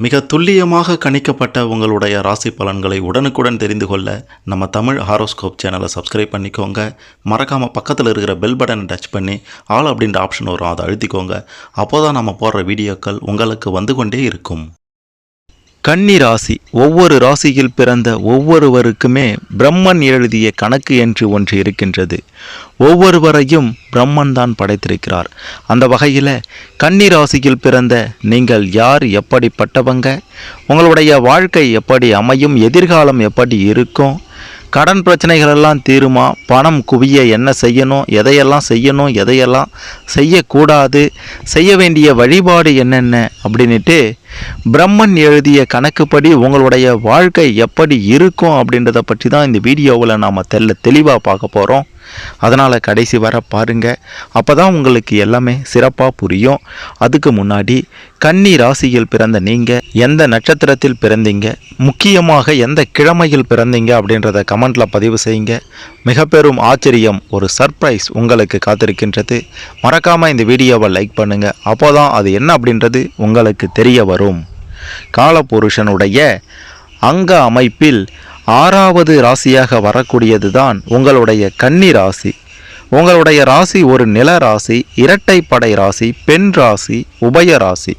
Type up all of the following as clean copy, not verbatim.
மிக துல்லியமாக கணிக்கப்பட்ட உங்களுடைய ராசி பலன்களை உடனுக்குடன் தெரிந்து கொள்ள நம்ம தமிழ் ஹாரோஸ்கோப் சேனலை சப்ஸ்கிரைப் பண்ணிக்கோங்க. மறக்காமல் பக்கத்தில் இருக்கிற பெல் பட்டனை டச் பண்ணி ஆல் அப்படின்ற ஆப்ஷன் வரும், அதை அழுத்திக்கோங்க. அப்போ தான் நம்ம போடுற வீடியோக்கள் உங்களுக்கு வந்து கொண்டே இருக்கும். கன்னி ராசி. ஒவ்வொரு ராசியில் பிறந்த ஒவ்வொருவருக்குமே பிரம்மன் எழுதிய கணக்கு என்று ஒன்று இருக்கின்றது. ஒவ்வொருவரையும் பிரம்மன் தான் படைத்திருக்கிறார். அந்த வகையில் கன்னி ராசியில் பிறந்த நீங்கள் யார், எப்படிப்பட்டவங்க, உங்களுடைய வாழ்க்கை எப்படி அமையும், எதிர்காலம் எப்படி இருக்கும், கடன் பிரச்சனைகள் எல்லாம் தீருமா, பணம் குவிய என்ன செய்யணும், எதையெல்லாம் செய்யக்கூடாது, செய்ய வேண்டிய வழிபாடு என்னென்ன அப்படின்ட்டு பிரம்மன் எழுதிய கணக்குப்படி உங்களுடைய வாழ்க்கை எப்படி இருக்கும் அப்படின்றத பற்றி தான் இந்த வீடியோவில் நாம் தெளிவாக பார்க்க போகிறோம். அதனால் கடைசி வர பாருங்கள், அப்போ தான் உங்களுக்கு எல்லாமே சிறப்பாக புரியும். அதுக்கு முன்னாடி கன்னி ராசியில் பிறந்த நீங்கள் எந்த நட்சத்திரத்தில் பிறந்தீங்க, முக்கியமாக எந்த கிழமையில் பிறந்தீங்க அப்படின்றத கமெண்டில் பதிவு செய்யுங்க. மிக பெரும் ஆச்சரியம், ஒரு சர்ப்ரைஸ் உங்களுக்கு காத்திருக்கின்றது. மறக்காமல் இந்த வீடியோவை லைக் பண்ணுங்கள். அப்போ தான் அது என்ன அப்படின்றது உங்களுக்கு தெரிய வரும். காலபுருஷனுடைய அங்க அமைப்பில் 6வது ராசியாக வரக்கூடியது தான் உங்களுடைய கன்னி ராசி. உங்களுடைய ராசி ஒரு நில ராசி, இரட்டைப்படை ராசி, பெண் ராசி, உபய ராசி.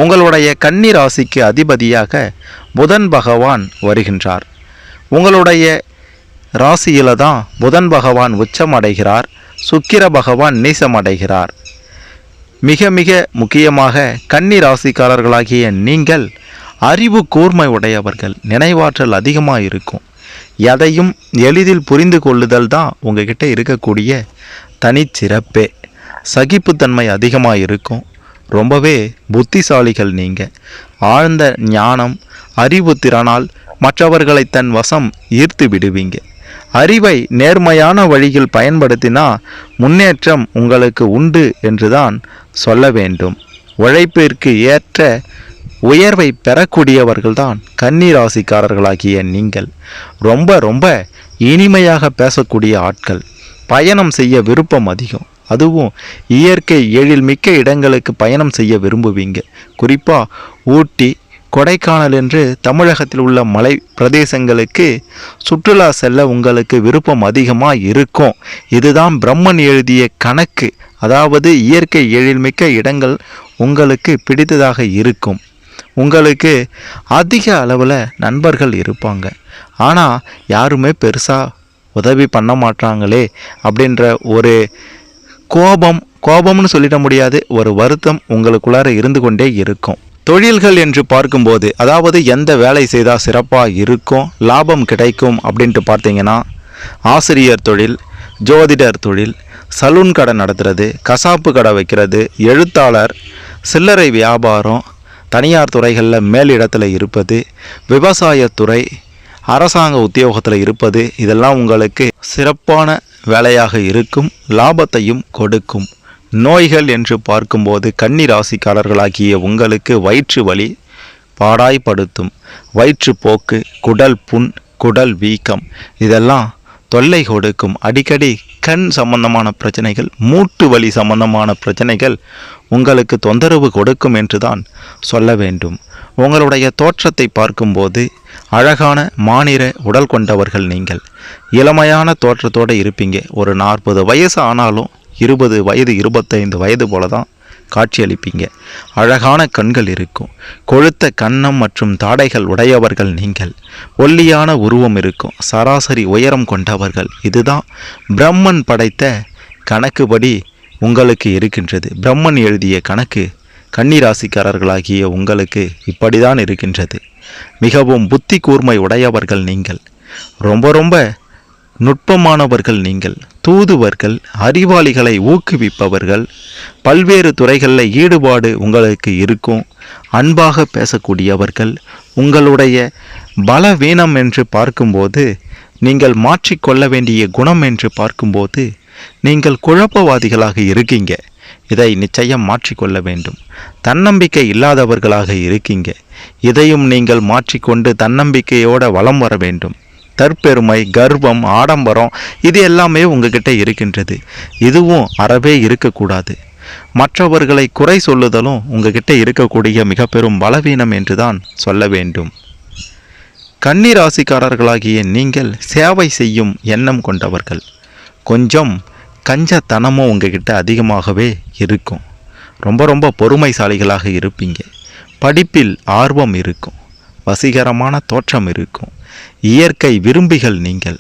உங்களுடைய கன்னி ராசிக்கு அதிபதியாக புதன் பகவான் வருகின்றார். உங்களுடைய ராசியில் தான் புதன் பகவான் உச்சமடைகிறார், சுக்கிர பகவான் நீசமடைகிறார். மிக மிக முக்கியமாக கன்னி ராசிக்காரர்களாகிய நீங்கள் அறிவு கூர்மை உடையவர்கள், நினைவாற்றல் அதிகமாக இருக்கும். எதையும் எளிதில் புரிந்து கொள்ளுதல் தான் உங்ககிட்ட இருக்கக்கூடிய தனிச்சிறப்பே. சகிப்புத்தன்மை அதிகமாக இருக்கும். ரொம்பவே புத்திசாலிகள் நீங்கள். ஆழ்ந்த ஞானம், அறிவு திறனால் மற்றவர்களை தன் வசம் ஈர்த்து விடுவீங்க. அறிவை நேர்மையான வழியில் பயன்படுத்தினா முன்னேற்றம் உங்களுக்கு உண்டு என்றுதான் சொல்ல வேண்டும். உழைப்பிற்கு ஏற்ற உயர்வை பெறக்கூடியவர்கள்தான் கன்னி ராசிக்காரர்களாகிய நீங்கள். ரொம்ப இனிமையாக பேசக்கூடிய ஆட்கள். பயணம் செய்ய விருப்பம் அதிகம். அதுவும் இயற்கை எழில்மிக்க இடங்களுக்கு பயணம் செய்ய விரும்புவீங்க. குறிப்பாக ஊட்டி, கொடைக்கானல் என்று தமிழகத்தில் உள்ள மலை பிரதேசங்களுக்கு சுற்றுலா செல்ல உங்களுக்கு விருப்பம் அதிகமாக இருக்கும். இதுதான் பிரம்மன் எழுதிய கணக்கு. அதாவது இயற்கை எழில்மிக்க இடங்கள் உங்களுக்கு பிடித்ததாக இருக்கும். உங்களுக்கு அதிக அளவில் நண்பர்கள் இருப்பாங்க. ஆனால் யாருமே பெருசாக உதவி பண்ண மாட்டாங்களே அப்படின்ற ஒரு கோபம்னு சொல்லிட முடியாது, ஒரு வருத்தம் உங்களுக்குள்ளார இருந்து கொண்டே இருக்கும். தொழில்கள் என்று பார்க்கும்போது, அதாவது எந்த வேலை செய்தால் சிறப்பாக இருக்கும், லாபம் கிடைக்கும் அப்படின்ட்டு பார்த்தீங்கன்னா, ஆசிரியர் தொழில், ஜோதிடர் தொழில், சலூன் கடை நடத்துறது, கசாப்பு கடை வைக்கிறது, எழுத்தாளர், சில்லறை வியாபாரம், தனியார் துறைகளில் மேலிடத்தில் இருப்பது, விவசாயத்துறை, அரசாங்க உத்தியோகத்தில் இருப்பது, இதெல்லாம் உங்களுக்கு சிறப்பான வேலையாக இருக்கும், லாபத்தையும் கொடுக்கும். நோய்கள் என்று பார்க்கும்போது கன்னி ராசிக்காரர்களாகிய உங்களுக்கு வயிற்று வலி பாடாய்படுத்தும். வயிற்றுப்போக்கு, குடல் புண், குடல் வீக்கம் இதெல்லாம் தொல்லை கொடுக்கும். அடிக்கடி கண் சம்பந்தமான பிரச்சனைகள், மூட்டு வலி சம்பந்தமான பிரச்சனைகள் உங்களுக்கு தொந்தரவு கொடுக்கும் என்று தான் சொல்ல வேண்டும். உங்களுடைய தோற்றத்தை பார்க்கும்போது அழகான மாநிற உடல் கொண்டவர்கள் நீங்கள். இளமையான தோற்றத்தோடு இருப்பீங்க. ஒரு 40 வயசு ஆனாலும் 20 வயது 25 வயது போல தான் காட்சியளிப்பீங்க. அழகான கண்கள் இருக்கும். கொழுத்த கன்னம் மற்றும் தாடைகள் உடையவர்கள் நீங்கள். ஒல்லியான உருவம் இருக்கும். சராசரி உயரம் கொண்டவர்கள். இதுதான் பிரம்மன் படைத்த கணக்குப்படி உங்களுக்கு இருக்கின்றது. பிரம்மன் எழுதிய கணக்கு கன்னி ராசிக்காரர்களாகிய உங்களுக்கு இப்படிதான் இருக்கின்றது. மிகவும் புத்தி கூர்மை உடையவர்கள் நீங்கள். ரொம்ப நுட்பமானவர்கள் நீங்கள். தூதுவர்கள், அறிவாளிகளை ஊக்குவிப்பவர்கள். பல்வேறு துறைகளில் ஈடுபாடு உங்களுக்கு இருக்கும். அன்பாக பேசக்கூடியவர்கள். உங்களுடைய பலவீனம் என்று பார்க்கும்போது, நீங்கள் மாற்றிக்கொள்ள வேண்டிய குணம் என்று பார்க்கும்போது, நீங்கள் குழப்பவாதிகளாக இருக்கீங்க. இதை நிச்சயம் மாற்றிக்கொள்ள வேண்டும். தன்னம்பிக்கை இல்லாதவர்களாக இருக்கீங்க. இதையும் நீங்கள் மாற்றிக்கொண்டு தன்னம்பிக்கையோடு வலம் வர வேண்டும். தற்பெருமை, கர்வம், ஆடம்பரம் இது எல்லாமே உங்ககிட்ட இருக்கின்றது. இதுவும் அறவே இருக்கக்கூடாது. மற்றவர்களை குறை சொல்லுதலும் உங்ககிட்ட இருக்கக்கூடிய மிக பெரும் பலவீனம் என்றுதான் சொல்ல வேண்டும். கன்னி ராசிக்காரர்களாகிய நீங்கள் சேவை செய்யும் எண்ணம் கொண்டவர்கள். கொஞ்சம் கஞ்சத்தனமும் உங்ககிட்ட அதிகமாகவே இருக்கும். ரொம்ப பொறுமைசாலிகளாக இருப்பீங்க. படிப்பில் ஆர்வம் இருக்கும். வசீகரமான தோற்றம் இருக்கும். இயற்கை விரும்பிகள் நீங்கள்.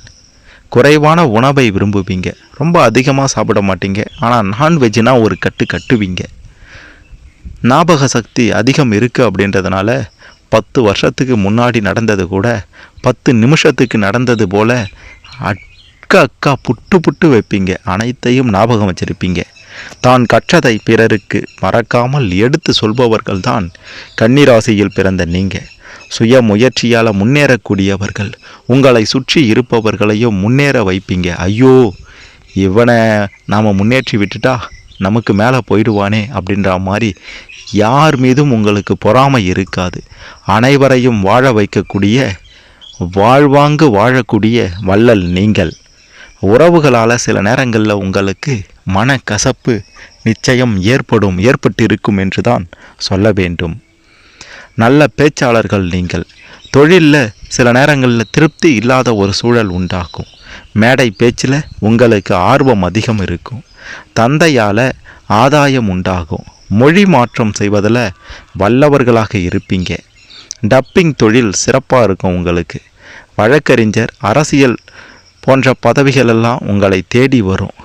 குறைவான உணவை விரும்புவீங்க. ரொம்ப அதிகமாக சாப்பிட மாட்டீங்க. ஆனால் நான்வெஜ்னா ஒரு கட்டுவீங்க. ஞாபக சக்தி அதிகம் இருக்குது அப்படின்றதுனால 10 வருஷத்துக்கு முன்னாடி நடந்தது கூட 10 நிமிஷத்துக்கு நடந்தது போல் அக்கா புட்டு வைப்பீங்க. அனைத்தையும் ஞாபகம் வச்சிருப்பீங்க. தான் கற்றதை பிறருக்கு மறக்காமல் எடுத்து சொல்பவர்கள் தான் கன்னிராசியில் பிறந்த நீங்கள். சுய முயற்சியால் முன்னேறக்கூடியவர்கள். உங்களை சுற்றி இருப்பவர்களையும் முன்னேற வைப்பீங்க. ஐயோ, இவனை நாம் முன்னேற்றி விட்டுட்டா நமக்கு மேலே போயிடுவானே அப்படின்ற மாதிரி யார் மீதும் உங்களுக்கு பொறாமை இருக்காது. அனைவரையும் வாழ வைக்கக்கூடிய வாழ்வாங்கு வாழக்கூடிய வள்ளல் நீங்கள். உறவுகளால் சில நேரங்களில் உங்களுக்கு மனக்கசப்பு நிச்சயம் ஏற்பட்டிருக்கும் என்று தான் சொல்ல வேண்டும். நல்ல பேச்சாளர்கள் நீங்கள். தொழிலில் சில நேரங்களில் திருப்தி இல்லாத ஒரு சூழல் உண்டாகும். மேடை பேச்சில் உங்களுக்கு ஆர்வம் அதிகம் இருக்கும். தந்தையால் ஆதாயம் உண்டாகும். மொழி மாற்றம் செய்வதில் வல்லவர்களாக இருப்பீங்க. டப்பிங் தொழில் சிறப்பாக இருக்கும் உங்களுக்கு. வழக்கறிஞர், அரசியல் போன்ற பதவிகளெல்லாம் உங்களை தேடி வரும்.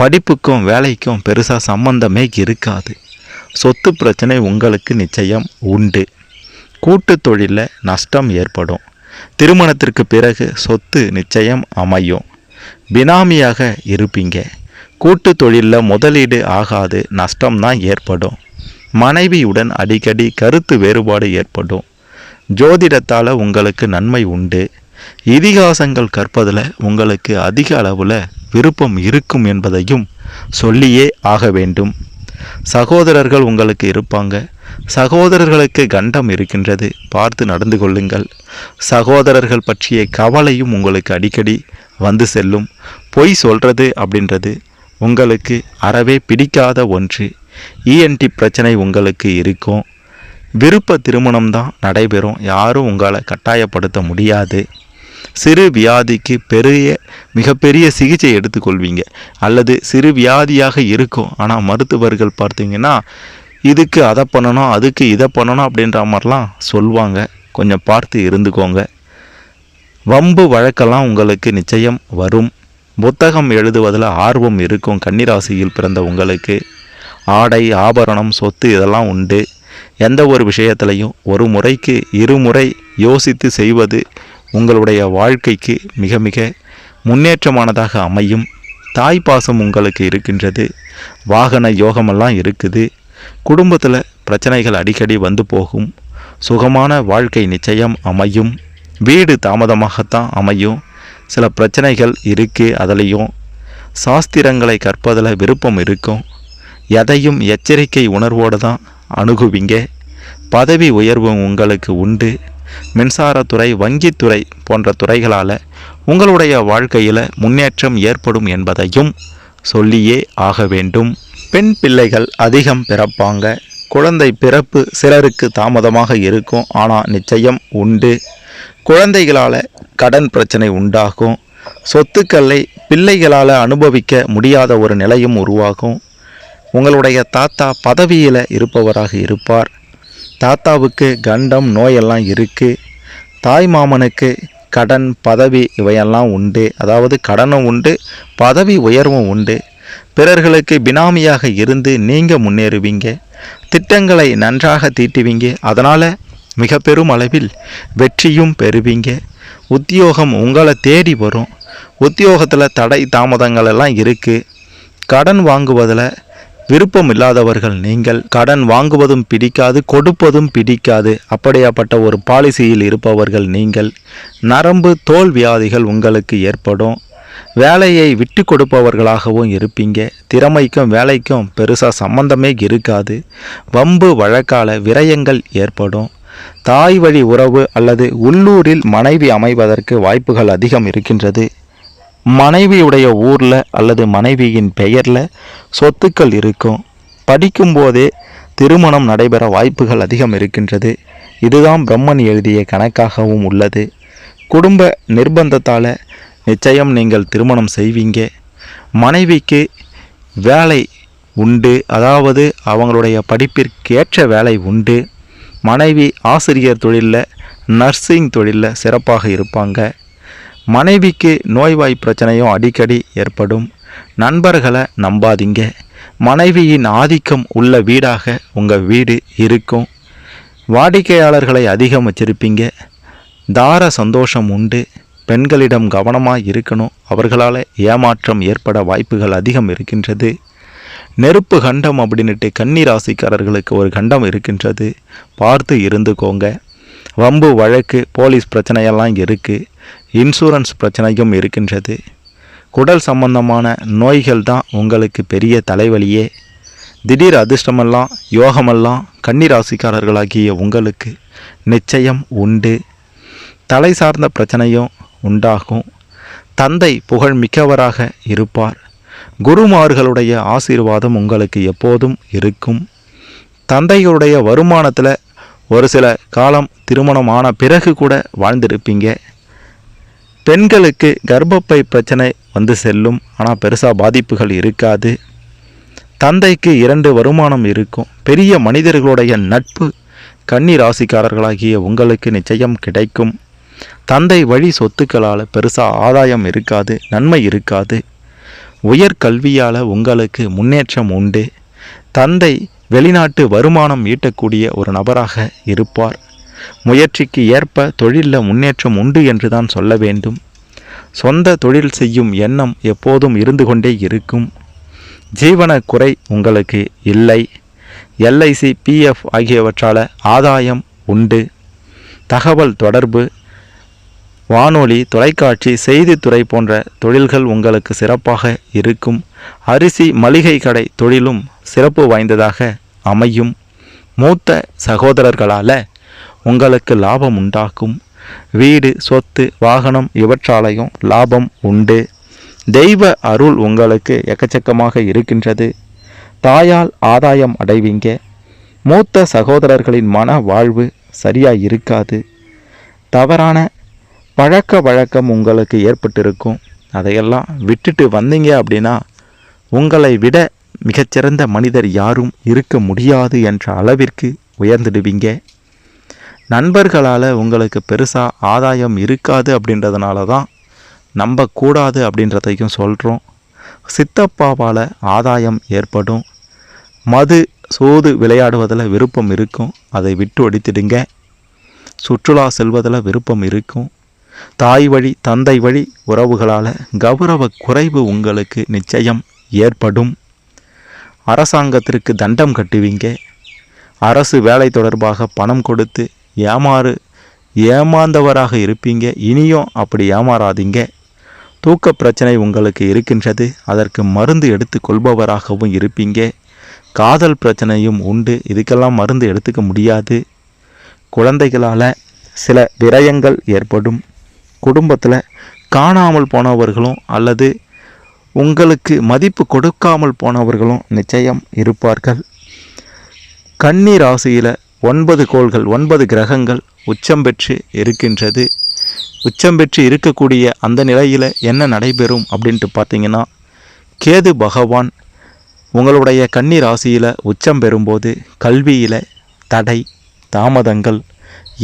படிப்புக்கும் வேலைக்கும் பெருசாக சம்பந்தமே இருக்காது. சொத்து பிரச்சனை உங்களுக்கு நிச்சயம் உண்டு. கூட்டு தொழிலில் நஷ்டம் ஏற்படும். திருமணத்திற்கு பிறகு சொத்து நிச்சயம் அமையும். பினாமியாக இருப்பீங்க. கூட்டு தொழிலில் முதலீடு ஆகாது, நஷ்டம்தான் ஏற்படும். மனைவியுடன் அடிக்கடி கருத்து வேறுபாடு ஏற்படும். ஜோதிடத்தால் உங்களுக்கு நன்மை உண்டு. இதிகாசங்கள் கற்பதில் உங்களுக்கு அதிக அளவில் விருப்பம் இருக்கும் என்பதையும் சொல்லியே ஆக வேண்டும். சகோதரர்கள் உங்களுக்கு இருப்பாங்க. சகோதரர்களுக்கு கண்டம் இருக்கின்றது, பார்த்து நடந்து கொள்ளுங்கள். சகோதரர்கள் பற்றிய கவலையும் உங்களுக்கு அடிக்கடி வந்து செல்லும். பொய் சொல்கிறது அப்படின்றது உங்களுக்கு அறவே பிடிக்காத ஒன்று. இஎன்டி பிரச்சனை உங்களுக்கு இருக்கும். விருப்ப திருமணம்தான் நடைபெறும். யாரும் உங்களை கட்டாயப்படுத்த முடியாது. சிறு வியாதிக்கு மிகப்பெரிய சிகிச்சை எடுத்துக்கொள்வீங்க. அல்லது சிறு வியாதியாக இருக்கும், ஆனால் மருத்துவர்கள் பார்த்தீங்கன்னா இதுக்கு அதை பண்ணணும், அதுக்கு இதை பண்ணணும் அப்படின்ற மாதிரிலாம் சொல்லுவாங்க. கொஞ்சம் பார்த்து இருந்துக்கோங்க. வம்பு வழக்கெல்லாம் உங்களுக்கு நிச்சயம் வரும். புத்தகம் எழுதுவதில் ஆர்வம் இருக்கும். கன்னிராசியில் பிறந்த உங்களுக்கு ஆடை, ஆபரணம், சொத்து இதெல்லாம் உண்டு. எந்த ஒரு விஷயத்திலையும் ஒரு முறைக்கு இருமுறை யோசித்து செய்வது உங்களுடைய வாழ்க்கைக்கு மிக மிக முன்னேற்றமானதாக அமையும். தாய்ப்பாசம் உங்களுக்கு இருக்கின்றது. வாகன யோகமெல்லாம் இருக்குது. குடும்பத்தில் பிரச்சனைகள் அடிக்கடி வந்து போகும். சுகமான வாழ்க்கை நிச்சயம் அமையும். வீடு தாமதமாகத்தான் அமையும். சில பிரச்சனைகள் இருக்குது. அதுலேயும் சாஸ்திரங்களை கற்பதில் விருப்பம் இருக்கும். எதையும் எச்சரிக்கை உணர்வோடு தான் அணுகுவீங்க. பதவி உயர்வு உங்களுக்கு உண்டு. மின்சாரத்துறை, வங்கித்துறை போன்ற துறைகளால் உங்களுடைய வாழ்க்கையில் முன்னேற்றம் ஏற்படும் என்பதையும் சொல்லியே ஆக வேண்டும். பெண் பிள்ளைகள் அதிகம் பிறப்பாங்க. குழந்தை பிறப்பு சிலருக்கு தாமதமாக இருக்கும், ஆனால் நிச்சயம் உண்டு. குழந்தைகளால் கடன் பிரச்சனை உண்டாகும். சொத்துக்களை பிள்ளைகளால் அனுபவிக்க முடியாத ஒரு நிலையும் உருவாகும். உங்களுடைய தாத்தா பதவியில் இருப்பவராக இருப்பார். தாத்தாவுக்கு கண்டம், நோயெல்லாம் இருக்குது. தாய் மாமனுக்கு கடன், பதவி இவையெல்லாம் உண்டு. அதாவது கடனும் உண்டு, பதவி உயர்வும் உண்டு. பிறர்களுக்கு பினாமியாக இருந்து நீங்கள் முன்னேறுவீங்க. திட்டங்களை நன்றாக தீட்டுவீங்க. அதனால் மிக பெரும் அளவில் வெற்றியும் பெறுவீங்க. உத்தியோகம் உங்களை தேடி வரும். உத்தியோகத்தில் தடை தாமதங்கள் எல்லாம் இருக்குது. கடன் வாங்குவதில் விருப்பம் இல்லாதவர்கள் நீங்கள். கடன் வாங்குவதும் பிடிக்காது, கொடுப்பதும் பிடிக்காது. அப்படியாப்பட்ட ஒரு பாலிசியில் இருப்பவர்கள் நீங்கள். நரம்பு, தோல் வியாதிகள் உங்களுக்கு ஏற்படும். வேலையை விட்டு கொடுப்பவர்களாகவும் இருப்பீங்க. திறமைக்கும் வேலைக்கும் பெருசாக சம்பந்தமே இருக்காது. வம்பு வழக்கால விரயங்கள் ஏற்படும். தாய் வழி உறவு அல்லது உள்ளூரில் மனைவி அமைவதற்கு வாய்ப்புகள் அதிகம் இருக்கின்றது. மனைவியுடைய ஊரில் அல்லது மனைவியின் பெயரில் சொத்துக்கள் இருக்கும். படிக்கும்போதே திருமணம் நடைபெற வாய்ப்புகள் அதிகம் இருக்கின்றது. இதுதான் பிரம்மன் எழுதிய கணக்காகவும் உள்ளது. குடும்ப நிர்பந்தத்தால் நிச்சயம் நீங்கள் திருமணம் செய்வீங்க. மனைவிக்கு வேலை உண்டு, அதாவது அவங்களுடைய படிப்பிற்கேற்ற வேலை உண்டு. மனைவி ஆசிரியர் தொழிலில், நர்சிங் தொழிலில் சிறப்பாக இருப்பாங்க. மனைவிக்கு நோய்வாய் பிரச்சனையும் அடிக்கடி ஏற்படும். நண்பர்களை நம்பாதீங்க. மனைவியின் ஆதிக்கம் உள்ள வீடாக உங்கள் வீடு இருக்கும். வாடிக்கையாளர்களை அதிகம் வச்சிருப்பீங்க. தார சந்தோஷம் உண்டு. பெண்களிடம் கவனமாக இருக்கணும். அவர்களால் ஏமாற்றம் ஏற்பட வாய்ப்புகள் அதிகம் இருக்கின்றது. நெருப்பு கண்டம் அப்படின்ட்டு கன்னி ராசிக்காரர்களுக்கு ஒரு கண்டம் இருக்கின்றது. பார்த்து இருந்துக்கோங்க. வம்பு வழக்கு போலீஸ் பிரச்சனையெல்லாம் இருக்குது. இன்சூரன்ஸ் பிரச்சனையும் இருக்கின்றது. குடல் சம்பந்தமான நோய்கள் தான் உங்களுக்கு பெரிய தலைவலியே. திடீர் அதிர்ஷ்டமெல்லாம் யோகமெல்லாம் கன்னி ராசிக்காரர்களாகிய உங்களுக்கு நிச்சயம் உண்டு. தலை சார்ந்த பிரச்சனையும் உண்டாகும். தந்தை புகழ் மிக்கவராக இருப்பார். குருமார்களுடைய ஆசீர்வாதம் உங்களுக்கு எப்போதும் இருக்கும். தந்தையுடைய வருமானத்தில் ஒரு சில காலம் திருமணமான பிறகு கூட வாழ்ந்திருப்பீங்க. பெண்களுக்கு கர்ப்பப்பை பிரச்சனை வந்து செல்லும், ஆனால் பெருசாக பாதிப்புகள் இருக்காது. தந்தைக்கு 2 வருமானம் இருக்கும். பெரிய மனிதர்களுடைய நட்பு கன்னி ராசிக்காரர்களாகிய உங்களுக்கு நிச்சயம் கிடைக்கும். தந்தை வழி சொத்துக்களால் பெருசாக ஆதாயம் இருக்காது, நன்மை இருக்காது. உயர்கல்வியால் உங்களுக்கு முன்னேற்றம் உண்டு. தந்தை வெளிநாட்டு வருமானம் ஈட்டக்கூடிய ஒரு நபராக இருப்பார். முயற்சிக்கு ஏற்ப தொழிலில் முன்னேற்றம் உண்டு என்று தான் சொல்ல வேண்டும். சொந்த தொழில் செய்யும் எண்ணம் எப்போதும் இருந்து கொண்டே இருக்கும். ஜீவன குறை உங்களுக்கு இல்லை. எல்ஐசி, பிஎஃப் ஆகியவற்றால் ஆதாயம் உண்டு. தகவல் தொடர்பு, வானொலி, தொலைக்காட்சி, செய்தித்துறை போன்ற தொழில்கள் உங்களுக்கு சிறப்பாக இருக்கும். அரிசி மளிகை கடை தொழிலும் சிறப்பு வாய்ந்ததாக அமையும். மூத்த சகோதரர்களால் உங்களுக்கு லாபம் உண்டாகும். வீடு, சொத்து, வாகனம் இவற்றாலையும் லாபம் உண்டு. தெய்வ அருள் உங்களுக்கு எக்கச்சக்கமாக இருக்கின்றது. தாயால் ஆதாயம் அடைவீங்க. மூத்த சகோதரர்களின் மன வாழ்வு சரியாக இருக்காது. தவறான பழக்க வழக்கம் உங்களுக்கு ஏற்பட்டிருக்கும். அதையெல்லாம் விட்டுட்டு வந்தீங்க அப்படின்னா உங்களை விட மிகச்சிறந்த மனிதர் யாரும் இருக்க முடியாது என்ற அளவிற்கு உயர்ந்துடுவீங்க. நண்பர்களால் உங்களுக்கு பெருசாக ஆதாயம் இருக்காது. அப்படின்றதுனால தான் நம்பக்கூடாது அப்படின்றதையும் சொல்கிறோம். சித்தப்பாவால் ஆதாயம் ஏற்படும். மது, சூது விளையாடுவதில் விருப்பம் இருக்கும். அதை விட்டு ஒடித்திடுங்க. சுற்றுலா செல்வதில் விருப்பம் இருக்கும். தாய் வழி, தந்தை வழி உறவுகளால் கௌரவ குறைவு உங்களுக்கு நிச்சயம் ஏற்படும். அரசாங்கத்திற்கு தண்டம் கட்டுவீங்க. அரசு வேலை தொடர்பாக பணம் கொடுத்து ஏமாந்தவராக இருப்பீங்க. இனியும் அப்படி ஏமாறாதீங்க. தூக்க பிரச்சனை உங்களுக்கு இருக்கின்றது. அதற்கு மருந்து எடுத்து கொள்பவராகவும் இருப்பீங்க. காதல் பிரச்சனையும் உண்டு. இதுக்கெல்லாம் மருந்து எடுத்துக்க முடியாது. குழந்தைகளால் சில விரயங்கள் ஏற்படும். குடும்பத்தில் காணாமல் போனவர்களும் அல்லது உங்களுக்கு மதிப்பு கொடுக்காமல் போனவர்களும் நிச்சயம் இருப்பார்கள். கன்னி ராசியில் 9 கோள்கள், 9 கிரகங்கள் உச்சம் பெற்று இருக்கின்றது. உச்சம் பெற்று இருக்கக்கூடிய அந்த நிலையில் என்ன நடைபெறும் அப்படின்ட்டு பார்த்தீங்கன்னா, கேது பகவான் உங்களுடைய கன்னி ராசியில் உச்சம் பெறும்போது கல்வியில் தடை, தாமதங்கள்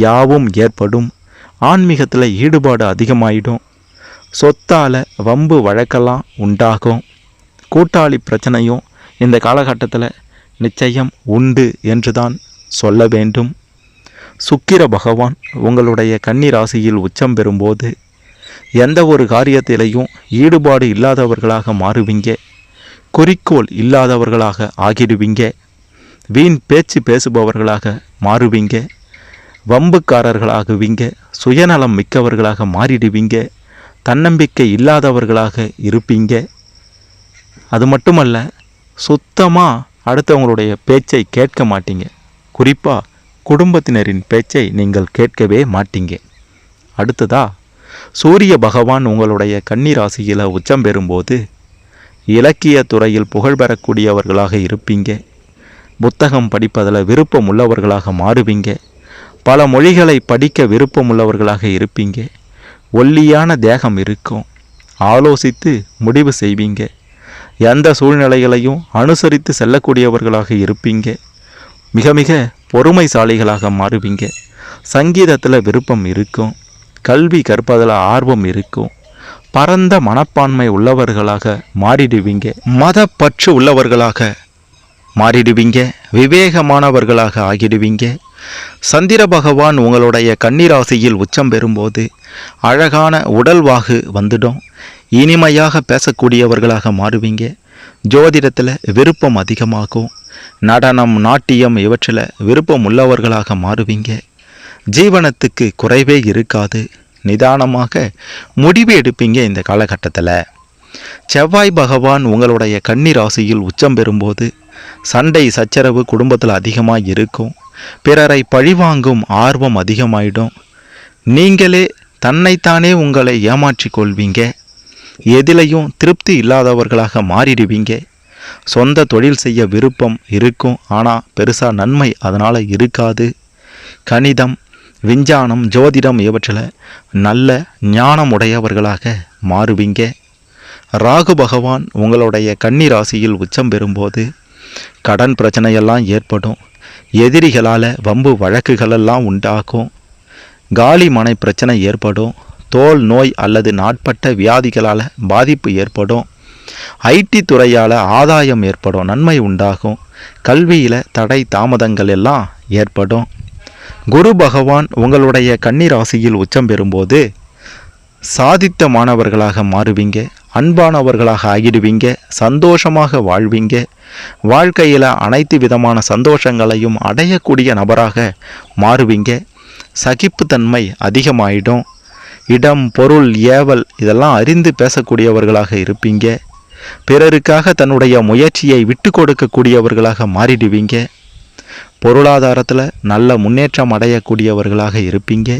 யாவும் ஏற்படும். ஆன்மீகத்தில் ஈடுபாடு அதிகமாயிடும். சொத்தால் வம்பு வழக்கெல்லாம் உண்டாகும். கூட்டாளி பிரச்சனையும் இந்த காலகட்டத்தில் நிச்சயம் உண்டு என்று தான் சொல்ல வேண்டும். சுக்கிர பகவான் உங்களுடைய கன்னி ராசியில் உச்சம் பெறும்போது எந்த ஒரு காரியத்திலையும் ஈடுபாடு இல்லாதவர்களாக மாறுவீங்க. குறிக்கோள் இல்லாதவர்களாக ஆகிடுவீங்க. வீண் பேச்சு பேசுபவர்களாக மாறுவீங்க. வம்புக்காரர்களாகுவீங்க. சுயநலம் மிக்கவர்களாக மாறிடுவீங்க. தன்னம்பிக்கை இல்லாதவர்களாக இருப்பீங்க. அது மட்டுமல்ல, சுத்தமாக அடுத்தவங்களுடைய பேச்சை கேட்க மாட்டீங்க. குறிப்பாக குடும்பத்தினரின் பேச்சை நீங்கள் கேட்கவே மாட்டீங்க. அடுத்ததா, சூரிய பகவான் உங்களுடைய கன்னி ராசியில் உச்சம் பெறும்போது இலக்கிய துறையில் புகழ் பெறக்கூடியவர்களாக இருப்பீங்க. புத்தகம் படிப்பதில் விருப்பம் உள்ளவர்களாக மாறுவீங்க. பல மொழிகளை படிக்க விருப்பம் உள்ளவர்களாக இருப்பீங்க. ஒல்லியான தேகம் இருக்கும். ஆலோசித்து முடிவு செய்வீங்க. எந்த சூழ்நிலைகளையும் அனுசரித்து செல்லக்கூடியவர்களாக இருப்பீங்க. மிக மிக பொறுமைசாலிகளாக மாறுவீங்க. சங்கீதத்தில் விருப்பம் இருக்கும். கல்வி கற்பதில் ஆர்வம் இருக்கும். பரந்த மனப்பான்மை உள்ளவர்களாக மாறிடுவீங்க. மத பற்று உள்ளவர்களாக மாறிடுவீங்க. விவேகமானவர்களாக ஆகிடுவீங்க. சந்திர பகவான் உங்களுடைய கன்னிராசியில் உச்சம் பெறும்போது அழகான உடல்வாகு வந்துடும். இனிமையாக பேசக்கூடியவர்களாக மாறுவீங்க. ஜோதிடத்தில் விருப்பம் அதிகமாகும். நடனம், நாட்டியம் இவற்றில் விருப்பம் உள்ளவர்களாக மாறுவீங்க. ஜீவனத்துக்கு குறைவே இருக்காது. நிதானமாக முடிவு எடுப்பீங்க. இந்த காலகட்டத்தில் செவ்வாய் பகவான் உங்களுடைய கன்னிராசியில் உச்சம் பெறும்போது சண்டை சச்சரவு குடும்பத்தில் அதிகமாக இருக்கும். பிறரை பழிவாங்கும் ஆர்வம் அதிகமாயிடும். நீங்களே தன்னைத்தானே உங்களை ஏமாற்றி கொள்வீங்க. எதிலையும் திருப்தி இல்லாதவர்களாக மாறிடுவீங்க. சொந்த தொழில் செய்ய விருப்பம் இருக்கும். ஆனால் பெருசாக நன்மை அதனால் இருக்காது. கணிதம், விஞ்ஞானம், ஜோதிடம் இவற்றில் நல்ல ஞானம் உடையவர்களாக மாறுவீங்க. ராகு பகவான் உங்களுடைய கன்னிராசியில் உச்சம் பெறும்போது கடன் பிரச்சனையெல்லாம் ஏற்படும். எதிரிகளால் வம்பு வழக்குகளெல்லாம் உண்டாகும். காலி மனை பிரச்சனை ஏற்படும். தோல் நோய் அல்லது நாட்பட்ட வியாதிகளால் பாதிப்பு ஏற்படும். ஐடி துறையால் ஆதாயம் ஏற்படும். நன்மை உண்டாகும். கல்வியில் தடை தாமதங்கள் எல்லாம் ஏற்படும். குரு பகவான் உங்களுடைய கன்னிராசியில் உச்சம் பெறும்போது சாதித்த மாணவர்களாக மாறுவீங்க. அன்பானவர்களாக ஆகிடுவீங்க. சந்தோஷமாக வாழ்வீங்க. வாழ்க்கையில் அனைத்து விதமான சந்தோஷங்களையும் அடையக்கூடிய நபராக மாறுவீங்க. சகிப்புத்தன்மை அதிகமாயிடும். இடம், பொருள், ஏவல் இதெல்லாம் அறிந்து பேசக்கூடியவர்களாக இருப்பீங்க. பிறருக்காக தன்னுடைய முயற்சியை விட்டு கொடுக்கக்கூடியவர்களாக மாறிடுவீங்க. பொருளாதாரத்தில் நல்ல முன்னேற்றம் அடையக்கூடியவர்களாக இருப்பீங்க.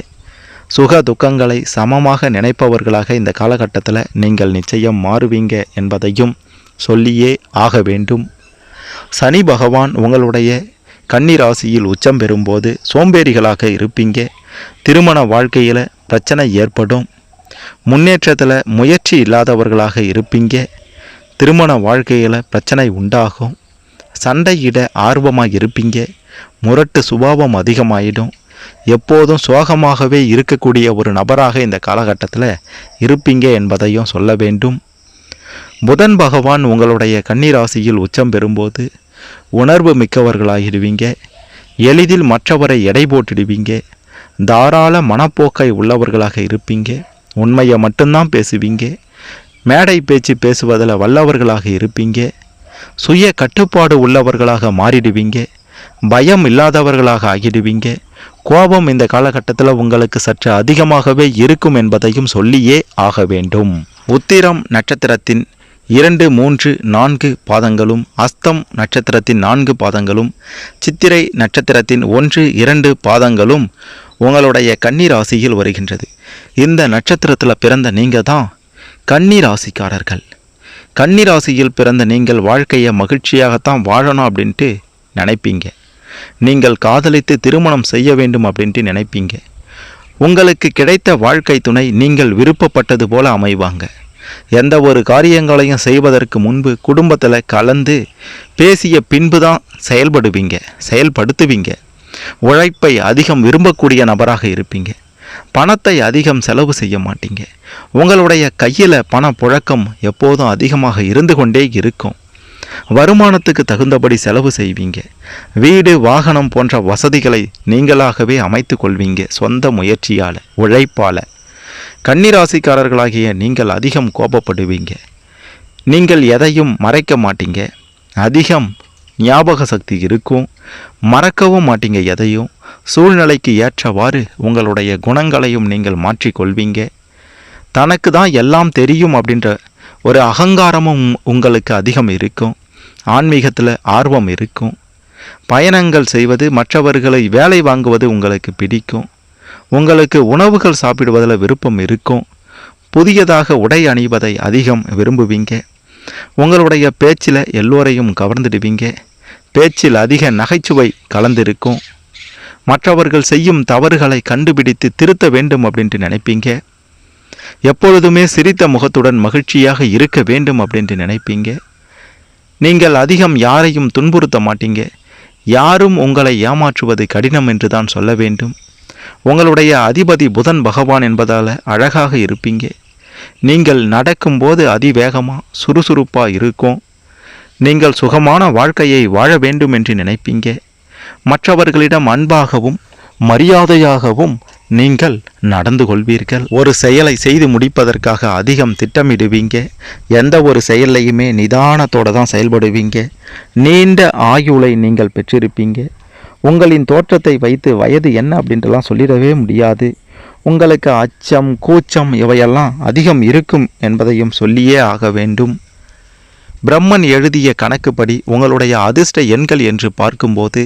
சுக துக்கங்களை சமமாக நினைப்பவர்களாக இந்த காலகட்டத்தில் நீங்கள் நிச்சயம் மாறுவீங்க என்பதையும் சொல்லியே ஆக வேண்டும். சனி பகவான் உங்களுடைய கன்னிராசியில் உச்சம் பெறும்போது சோம்பேறிகளாக இருப்பீங்க. திருமண வாழ்க்கையில் பிரச்சனை ஏற்படும். முன்னேற்றத்தில் முயற்சி இல்லாதவர்களாக இருப்பீங்க. திருமண வாழ்க்கையில் பிரச்சனை உண்டாகும். சண்டையிட ஆர்வமாக இருப்பீங்க. முரட்டு சுபாவம் அதிகமாயிடும். எப்போதும் சோகமாகவே இருக்கக்கூடிய ஒரு நபராக இந்த காலகட்டத்தில் இருப்பீங்க என்பதையும் சொல்ல வேண்டும். புதன் பகவான் உங்களுடைய கன்னிராசியில் உச்சம் பெறும்போது உணர்வு மிக்கவர்களாகிடுவீங்க. எளிதில் மற்றவரை எடை போட்டிடுவீங்க. தாராள மனப்போக்கை உள்ளவர்களாக இருப்பீங்க. உண்மையை மட்டும்தான் பேசுவீங்க. மேடை பேச்சு பேசுவதில் வல்லவர்களாக இருப்பீங்க. சுய கட்டுப்பாடு உள்ளவர்களாக மாறிடுவீங்க. பயம் இல்லாதவர்களாக ஆகிடுவீங்க. கோபம் இந்த காலகட்டத்தில் உங்களுக்கு சற்று அதிகமாகவே இருக்கும் என்பதையும் சொல்லியே ஆக வேண்டும். உத்திரம் நட்சத்திரத்தின் 2, 3, 4 பாதங்களும், அஸ்தம் நட்சத்திரத்தின் 4 பாதங்களும், சித்திரை நட்சத்திரத்தின் 1, 2 பாதங்களும் உங்களுடைய கன்னிராசியில் வருகின்றது. இந்த நட்சத்திரத்தில் பிறந்த நீங்கள் தான் கன்னிராசிக்காரர்கள். கன்னிராசியில் பிறந்த நீங்கள் வாழ்க்கையை மகிழ்ச்சியாகத்தான் வாழணும் அப்படின்ட்டு நினைப்பீங்க. நீங்கள் காதலித்து திருமணம் செய்ய வேண்டும் அப்படின்ட்டு நினைப்பீங்க. உங்களுக்கு கிடைத்த வாழ்க்கை துணை நீங்கள் விருப்பப்பட்டது போல அமைவாங்க. எந்த ஒரு காரியங்களையும் செய்வதற்கு முன்பு குடும்பத்தில் கலந்து பேசிய பின்பு தான் செயல்படுத்துவீங்க. உழைப்பை அதிகம் விரும்பக்கூடிய நபராக இருப்பீங்க. பணத்தை அதிகம் செலவு செய்ய மாட்டீங்க. உங்களுடைய கையில் பண புழக்கம் எப்போதும் அதிகமாக இருந்து கொண்டே இருக்கும். வருமானத்துக்கு தகுந்தபடி செலவு செய்வீங்க. வீடு, வாகனம் போன்ற வசதிகளை நீங்களாகவே அமைத்து கொள்வீங்க. சொந்த முயற்சியால், உழைப்பால். கன்னிராசிக்காரர்களாகிய நீங்கள் அதிகம் கோபப்படுவீங்க. நீங்கள் எதையும் மறைக்க மாட்டீங்க. அதிகம் ஞாபக சக்தி இருக்கும். மறக்கவும் மாட்டீங்க எதையும். சூழ்நிலைக்கு ஏற்றவாறு உங்களுடைய குணங்களையும் நீங்கள் மாற்றிக்கொள்வீங்க. தனக்கு தான் எல்லாம் தெரியும் அப்படின்ற ஒரு அகங்காரமும் உங்களுக்கு அதிகம் இருக்கும். ஆன்மீகத்தில் ஆர்வம் இருக்கும். பயணங்கள் செய்வது, மற்றவர்களை வேலை வாங்குவது உங்களுக்கு பிடிக்கும். உங்களுக்கு உணவுகள் சாப்பிடுவதில் விருப்பம் இருக்கும். புதியதாக உடை அணிவதை அதிகம் விரும்புவீங்க. உங்களுடைய பேச்சில் எல்லோரையும் கவர்ந்துடுவீங்க. பேச்சில் அதிக நகைச்சுவை கலந்திருக்கும். மற்றவர்கள் செய்யும் தவறுகளை கண்டுபிடித்து திருத்த வேண்டும் அப்படின்ட்டு நினைப்பீங்க. எப்பொழுதுமே சிரித்த முகத்துடன் மகிழ்ச்சியாக இருக்க வேண்டும் அப்படின்ட்டு நினைப்பீங்க. நீங்கள் அதிகம் யாரையும் துன்புறுத்த மாட்டீங்க. யாரும் உங்களை ஏமாற்றுவது கடினம் என்று தான் சொல்ல வேண்டும். உங்களுடைய அதிபதி புதன் பகவான் என்பதால் அழகாக இருப்பீங்க. நீங்கள் நடக்கும்போது அதிவேகமாக சுறுசுறுப்பாக இருக்கும். நீங்கள் சுகமான வாழ்க்கையை வாழ வேண்டும் என்று நினைப்பீங்க. மற்றவர்களிடம் அன்பாகவும் மரியாதையாகவும் நீங்கள் நடந்து கொள்வீர்கள். ஒரு செயலை செய்து முடிப்பதற்காக அதிகம் திட்டமிடுவீங்க. எந்த ஒரு செயலையுமே நிதானத்தோடு தான் செயல்படுவீங்க. நீண்ட ஆயுளை நீங்கள் பெற்றிருப்பீங்க. உங்களின் தோற்றத்தை வைத்து வயது என்ன அப்படின்ட்டுலாம் சொல்லிடவே முடியாது. உங்களுக்கு அச்சம் கூச்சம் இவையெல்லாம் அதிகம் இருக்கும் என்பதையும் சொல்லியே ஆக வேண்டும். பிரம்மன் எழுதிய கணக்குப்படி உங்களுடைய அதிர்ஷ்ட எண்கள் என்று பார்க்கும்போது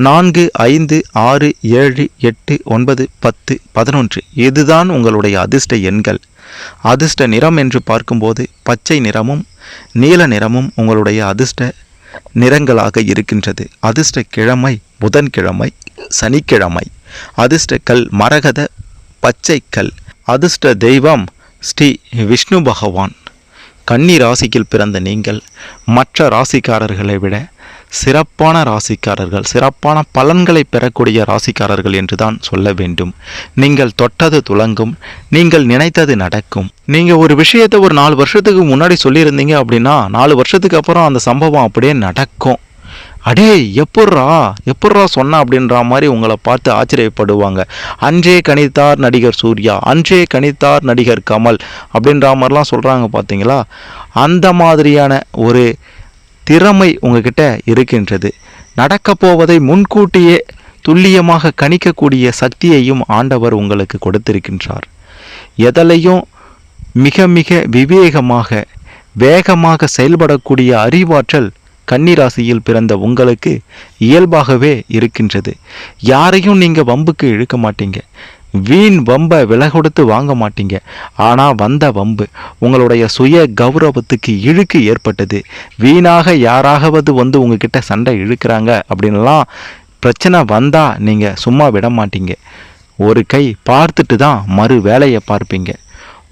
4, 5, 6, 7, 8, 9, 10, 11 இதுதான் உங்களுடைய அதிர்ஷ்ட எண்கள். அதிர்ஷ்ட நிறம் என்று பார்க்கும்போது பச்சை நிறமும் நீல நிறமும் உங்களுடைய அதிர்ஷ்ட நிறங்களாக இருக்கின்றது. அதிர்ஷ்ட கிழமை புதன்கிழமை, சனிக்கிழமை. அதிர்ஷ்ட கல் மரகத பச்சை கல். அதிர்ஷ்ட தெய்வம் ஸ்ரீ விஷ்ணு பகவான். கன்னி ராசியில் பிறந்த நீங்கள் மற்ற ராசிக்காரர்களை விட சிறப்பான ராசிக்காரர்கள், சிறப்பான பலன்களை பெறக்கூடிய ராசிக்காரர்கள் என்றுதான் சொல்ல வேண்டும். நீங்கள் தொட்டது துலங்கும், நீங்கள் நினைத்தது நடக்கும். நீங்கள் ஒரு விஷயத்தை ஒரு 4 வருஷத்துக்கு முன்னாடி சொல்லியிருந்தீங்க அப்படின்னா 4 வருஷத்துக்கு அப்புறம் அந்த சம்பவம் அப்படியே நடக்கும். அடே எப்பட்றா சொன்ன அப்படின்ற மாதிரி உங்களை பார்த்து ஆச்சரியப்படுவாங்க. அன்றே கணித்தார் நடிகர் சூர்யா, அன்றே கணித்தார் நடிகர் கமல் அப்படின்ற மாதிரிலாம் சொல்கிறாங்க பார்த்தீங்களா. அந்த மாதிரியான ஒரு திறமை உங்ககிட்ட இருக்கின்றது. நடக்கப் போவதை முன்கூட்டியே துல்லியமாக கணிக்கக்கூடிய சக்தியையும் ஆண்டவர் உங்களுக்கு கொடுத்திருக்கின்றார். எதலையும் மிக மிக விவேகமாக வேகமாக செயல்படக்கூடிய அறிவாற்றல் கன்னிராசியில் பிறந்த உங்களுக்கு இயல்பாகவே இருக்கின்றது. யாரையும் நீங்கள் வம்புக்கு இழுக்க மாட்டீங்க. வீண் வம்பை விலை கொடுத்து வாங்க மாட்டீங்க. ஆனால் வந்த வம்பு உங்களுடைய சுய கௌரவத்துக்கு இழுக்கு ஏற்பட்டது. வீணாக யாராவது உங்ககிட்ட சண்டை இழுக்கிறாங்க அப்படின்லாம் பிரச்சனை வந்தால் நீங்கள் சும்மா விட மாட்டீங்க. ஒரு கை பார்த்துட்டு தான் மறு வேலையை பார்ப்பீங்க.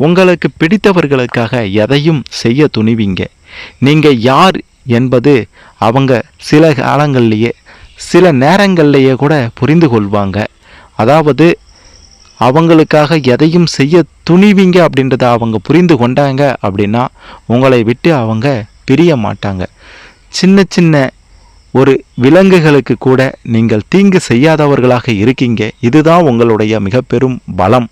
உங்களுக்கு பிடித்தவர்களுக்காக எதையும் செய்ய துணிவீங்க. நீங்கள் யார் என்பது அவங்க சில காலங்கள்லேயே சில நேரங்கள்லேயே கூட புரிந்து கொள்வாங்க. அதாவது அவங்களுக்காக எதையும் செய்ய துணிவீங்க அப்படின்றத அவங்க புரிந்து கொண்டாங்க அப்படின்னா உங்களை விட்டு அவங்க பிரிய மாட்டாங்க. சின்ன சின்ன ஒரு விலங்குகளுக்கு கூட நீங்கள் தீங்கு செய்யாதவர்களாக இருக்கீங்க. இதுதான் உங்களுடைய மிக பெரும் பலம்.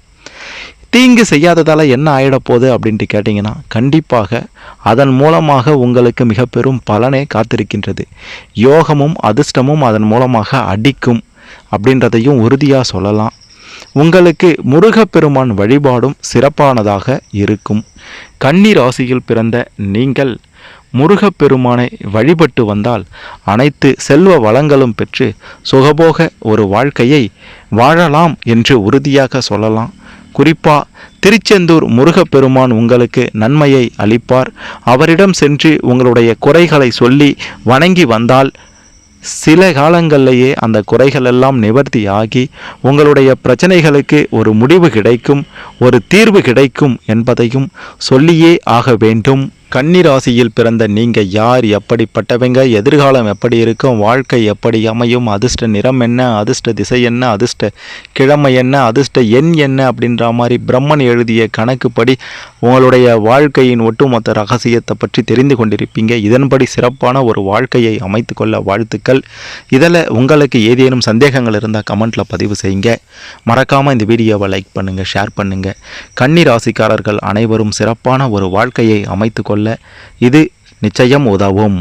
தீங்கு செய்யாததால் என்ன ஆகிடப்போகுது அப்படின்ட்டு கேட்டிங்கன்னா கண்டிப்பாக அதன் மூலமாக உங்களுக்கு மிக பெரும் பலனே காத்திருக்கின்றது. யோகமும் அதிர்ஷ்டமும் அதன் மூலமாக அடிக்கும் அப்படின்றதையும் உறுதியாக சொல்லலாம். உங்களுக்கு முருகப்பெருமான் வழிபாடும் சிறப்பானதாக இருக்கும். கன்னி ராசியில் பிறந்த நீங்கள் முருகப்பெருமானை வழிபட்டு வந்தால் அனைத்து செல்வ வளங்களும் பெற்று சுகபோக ஒரு வாழ்க்கையை வாழலாம் என்று உறுதியாக சொல்லலாம். குறிப்பாக திருச்செந்தூர் முருகப்பெருமான் உங்களுக்கு நன்மையை அளிப்பார். அவரிடம் சென்று உங்களுடைய குறைகளை சொல்லி வணங்கி வந்தால் சில காலங்களிலேயே அந்த குறைகள் எல்லாம் நிவர்த்தி ஆகி உங்களுடைய பிரச்சனைகளுக்கு ஒரு முடிவு கிடைக்கும், ஒரு தீர்வு கிடைக்கும் என்பதையும் சொல்லியே ஆக வேண்டும். கன்னிராசியில் பிறந்த நீங்கள் யார், எப்படிப்பட்டவங்க, எதிர்காலம் எப்படி இருக்கும், வாழ்க்கை எப்படி அமையும், அதிர்ஷ்ட நிறம் என்ன, அதிர்ஷ்ட திசை என்ன, அதிர்ஷ்ட கிழமை என்ன, அதிர்ஷ்ட எண் என்ன அப்படின்ற மாதிரி பிரம்மன் எழுதிய கணக்குப்படி உங்களுடைய வாழ்க்கையின் ஒட்டுமொத்த ரகசியத்தை பற்றி தெரிந்து கொண்டிருப்பீங்க. இதன்படி சிறப்பான ஒரு வாழ்க்கையை அமைத்து கொள்ள வாழ்த்துக்கள். இதில் உங்களுக்கு ஏதேனும் சந்தேகங்கள் இருந்தால் கமெண்ட்டில் பதிவு செய்யுங்க. மறக்காமல் இந்த வீடியோவை லைக் பண்ணுங்கள், ஷேர் பண்ணுங்கள். கன்னி ராசிக்காரர்கள் அனைவரும் சிறப்பான ஒரு வாழ்க்கையை அமைத்து கொள்ள இது நிச்சயம் உதவும்.